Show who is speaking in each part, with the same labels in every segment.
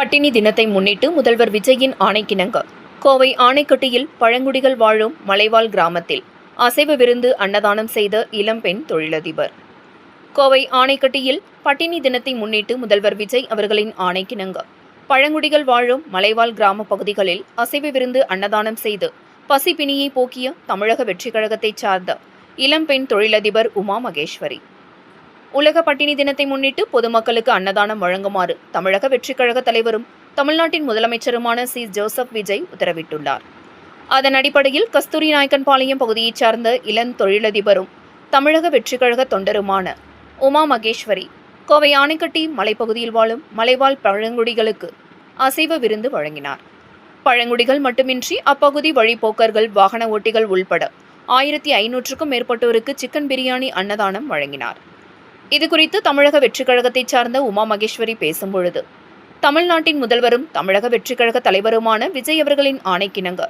Speaker 1: பட்டினி தினத்தை முன்னிட்டு முதல்வர் விஜயின் ஆணைக்கிணங்க கோவை ஆணைக்கட்டியில் பழங்குடிகள் வாழும் மலைவாழ் கிராமத்தில் அசைவ விருந்து அன்னதானம் செய்த இளம்பெண் தொழிலதிபர். கோவை ஆணைக்கட்டியில் பட்டினி தினத்தை முன்னிட்டு முதல்வர் விஜய் அவர்களின் ஆணைக்கிணங்க பழங்குடிகள் வாழும் மலைவாழ் கிராம பகுதிகளில் அசைவ விருந்து அன்னதானம் செய்து பசிப்பிணியை போக்கிய தமிழக வெற்றிக் கழகத்தைச் சார்ந்த இளம்பெண் தொழிலதிபர் உமா மகேஸ்வரி. உலக பட்டினி தினத்தை முன்னிட்டு பொதுமக்களுக்கு அன்னதானம் வழங்குமாறு தமிழக வெற்றிக் கழக தலைவரும் தமிழ்நாட்டின் முதலமைச்சருமான சி. ஜோசப் விஜய் உத்தரவிட்டுள்ளார். அதன் அடிப்படையில் கஸ்தூரி நாயக்கன்பாளையம் பகுதியைச் சார்ந்த இளம் தொழிலதிபரும் தமிழக வெற்றிக் கழக தொண்டருமான உமா மகேஸ்வரி கோவை ஆணைக்கட்டி மலைப்பகுதியில் வாழும் மலைவாழ் பழங்குடிகளுக்கு அசைவ விருந்து வழங்கினார். பழங்குடிகள் மட்டுமின்றி அப்பகுதி வழிப்போக்கர்கள், வாகன ஓட்டிகள் உள்பட 1500க்கும் மேற்பட்டோருக்கு சிக்கன் பிரியாணி அன்னதானம் வழங்கினார். இதுகுறித்து தமிழக வெற்றிக் கழகத்தைச் சார்ந்த உமா மகேஸ்வரி பேசும்பொழுது, தமிழ்நாட்டின் முதல்வரும் தமிழக வெற்றிக் கழக தலைவருமான விஜய் அவர்களின் ஆணைக்கிணங்க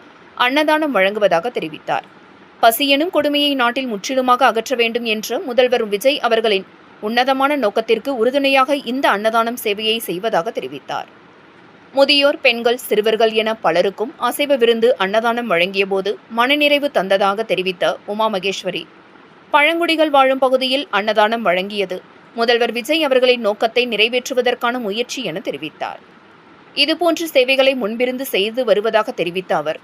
Speaker 1: அன்னதானம் வழங்குவதாக தெரிவித்தார். பசி எனும் கொடுமையை நாட்டில் முற்றிலுமாக அகற்ற வேண்டும் என்ற முதல்வர் விஜய் அவர்களின் உன்னதமான நோக்கத்திற்கு உறுதுணையாக இந்த அன்னதானம் சேவையை செய்வதாக தெரிவித்தார். முதியோர், பெண்கள், சிறுவர்கள் என பலருக்கும் அசைவ விருந்து அன்னதானம் வழங்கிய போது மனநிறைவு தந்ததாக தெரிவித்த உமா மகேஸ்வரி, பழங்குடிகள் வாழும் பகுதியில் அன்னதானம் வழங்கியது முதல்வர் விஜய் அவர்களின் நோக்கத்தை நிறைவேற்றுவதற்கான முயற்சி என தெரிவித்தார். இதுபோன்ற சேவைகளை முன்பிருந்து செய்து வருவதாக தெரிவித்த அவர்,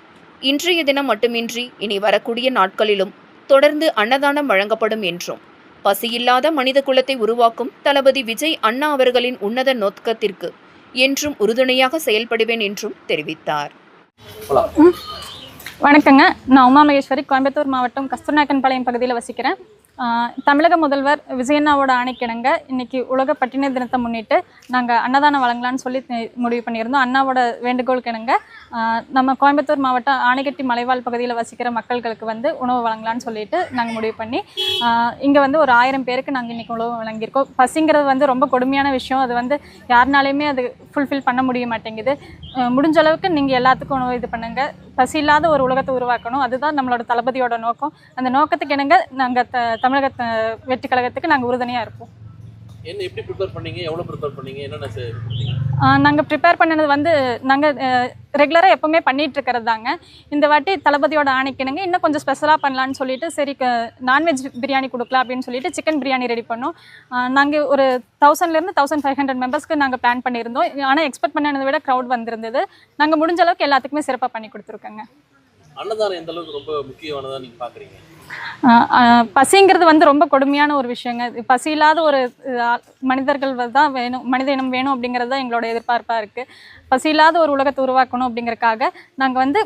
Speaker 1: இன்றைய தினம் மட்டுமின்றி இனி வரக்கூடிய நாட்களிலும் தொடர்ந்து அன்னதானம் வழங்கப்படும் என்றும், பசியில்லாத மனித குலத்தை உருவாக்கும் தளபதி விஜய் அண்ணா அவர்களின் உன்னத நோக்கத்திற்கு என்றும் உறுதுணையாக செயல்படுவேன் என்றும் தெரிவித்தார்.
Speaker 2: வணக்கங்க. நான் உமா மகேஸ்வரி, கோயம்புத்தூர் மாவட்டம் கஸ்தூரி நாயக்கன்பாளையம் பகுதியில் வசிக்கிறேன். தமிழக முதல்வர் விஜயண்ணாவோட ஆணைக்கிணங்க இன்றைக்கி உலக பட்டினி தினத்தை முன்னிட்டு நாங்கள் அன்னதானம் வழங்கலான்னு சொல்லி முடிவு பண்ணியிருந்தோம். அண்ணாவோட வேண்டுகோளுக்கு இணங்க நம்ம கோயம்புத்தூர் மாவட்டம் ஆணைக்கட்டி மலைவாழ் பகுதியில் வசிக்கிற மக்களுக்கு உணவு வழங்கலான்னு சொல்லிட்டு நாங்கள் முடிவு பண்ணி இங்கே ஒரு 1000 பேருக்கு நாங்கள் இன்றைக்கி உணவு வழங்கியிருக்கோம். பசிங்கிறது ரொம்ப கொடுமையான விஷயம். அது யாருனாலையுமே அது ஃபுல்ஃபில் பண்ண முடிய மாட்டேங்குது. முடிஞ்ச அளவுக்கு நீங்கள் எல்லாத்துக்கும் உணவு இது பண்ணுங்கள். பசி இல்லாத ஒரு உலகத்தை உருவாக்கணும். அதுதான் நம்மளோட தளபதியோட நோக்கம். அந்த நோக்கத்துக்கு இணங்க நாங்கள் தமிழக வெற்றிக் கழகத்துக்கு நாங்கள் உறுதுணையாக இருப்போம்.
Speaker 3: என்ன எப்படி ப்ரிப்பேர் பண்ணீங்க? எவ்வளோ ப்ரிப்பேர் பண்ணீங்க? என்னென்ன
Speaker 2: நாங்கள் ப்ரிப்பேர் பண்ணது நாங்கள் ரெகுலராக எப்போவுமே பண்ணிகிட்டு இருக்கிறது தாங்க. இந்த வாட்டி தளபதியோட ஆணைக்கிணங்க இன்னும் கொஞ்சம் ஸ்பெஷலாக பண்ணலான்னு சொல்லிட்டு, சரி நான்வெஜ் பிரியாணி கொடுக்கலாம் அப்படின்னு சொல்லிட்டு சிக்கன் பிரியாணி ரெடி பண்ணோம். நாங்கள் ஒரு 1000லேருந்து 1500 மெம்பர்ஸ்க்கு நாங்கள் பிளான் பண்ணியிருந்தோம். ஆனால் எக்ஸ்பெக்ட் பண்ணதை விட க்ரௌட் வந்திருந்தது. நாங்கள் முடிஞ்ச அளவுக்கு எல்லாத்துக்குமே சிறப்பாக பண்ணி கொடுத்துருக்கோங்க.
Speaker 3: அன்னதானம் எந்த அளவுக்கு ரொம்ப முக்கியமானதாக நீங்கள் பார்க்குறீங்க?
Speaker 2: பசிங்கிறது ரொம்ப கொடுமையான ஒரு விஷயங்க. பசி இல்லாத ஒரு மனிதர்கள் தான் வேணும், மனித இனம் வேணும் அப்படிங்கிறது தான் எங்களோட எதிர்பார்ப்பாக இருக்குது. பசி இல்லாத ஒரு உலகத்தை உருவாக்கணும் அப்படிங்கிறதுக்காக நாங்கள்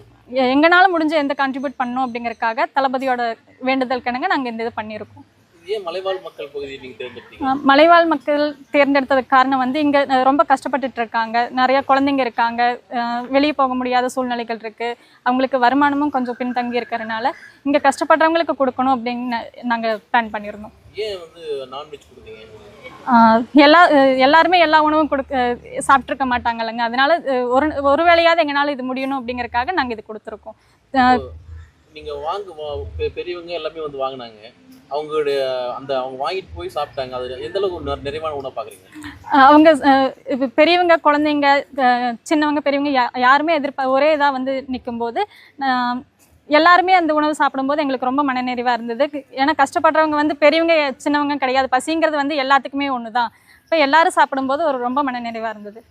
Speaker 2: எங்களால் முடிஞ்ச எந்த கான்ட்ரிபியூட் பண்ணணும் அப்படிங்கிறதுக்காக தளபதியோட வேண்டுதல் கிணங்க நாங்கள் இந்த இது பண்ணியிருக்கோம்.
Speaker 3: மலைவாழ் மக்கள் பகுதியை நீங்கள் தேர்ந்தெடுத்தீங்க?
Speaker 2: மலைவாழ் மக்கள் தேர்ந்தெடுத்ததுக்கு காரணம் இங்கே ரொம்ப கஷ்டப்பட்டுட்டு இருக்காங்க. நிறைய குழந்தைங்க இருக்காங்க. வெளியே போக முடியாத சூழ்நிலைகள் இருக்குது. அவங்களுக்கு வருமானமும் கொஞ்சம் பின்தங்கி இருக்கிறதுனால இங்கே கஷ்டப்படுறவங்களுக்கு கொடுக்கணும் அப்படின்னு நாங்கள் பிளான் பண்ணியிருந்தோம்.
Speaker 3: ஏன் நான்வெஜ் கொடுத்தீங்க?
Speaker 2: எல்லாருமே எல்லா உணவும் சாப்பிட்ருக்க மாட்டாங்க இல்லைங்க. அதனால ஒரு வேளையாவது எங்களால் இது முடியணும் அப்படிங்கிறதுக்காக நாங்கள் இது கொடுத்துருக்கோம்.
Speaker 3: நீங்கள் பெரியவங்க எல்லாமே வாங்கினாங்க. அவங்க வாங்கிட்டு போய் சாப்பிட்டாங்க. அது எந்த அளவுக்கு நிறைவான உணவு பார்க்குறீங்க?
Speaker 2: அவங்க பெரியவங்க, குழந்தைங்க, சின்னவங்க, பெரியவங்க யாருமே ஒரே இதாக நிற்கும்போது எல்லாருமே அந்த உணவு சாப்பிடும்போது எங்களுக்கு ரொம்ப மனநிறைவாக இருந்தது. ஏன்னா கஷ்டப்படுறவங்க பெரியவங்க சின்னவங்க கிடையாது. பசிங்கிறது எல்லாத்துக்குமே ஒன்று தான். இப்போ எல்லாரும் சாப்பிடும்போது ரொம்ப மனநிறைவாக இருந்தது.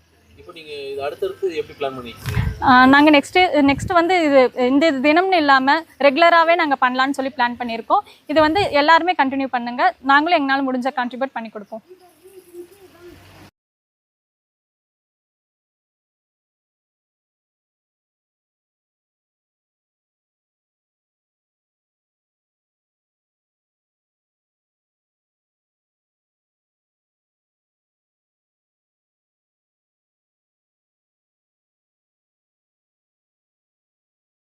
Speaker 3: இப்போ நீங்கள் இது அடுத்தடுத்து எப்படி பிளான் பண்ணிக்கிறீங்க?
Speaker 2: நாங்கள் நெக்ஸ்ட் இது இந்த தினம்னு இல்லாமல் ரெகுலராகவே நாங்கள் பண்ணலான்னு சொல்லி பிளான் பண்ணியிருக்கோம். இது எல்லாருமே கண்டினியூ பண்ணுங்கள். நாங்களும் எங்களால் முடிஞ்ச கான்ட்ரிபியூட் பண்ணி கொடுப்போம்.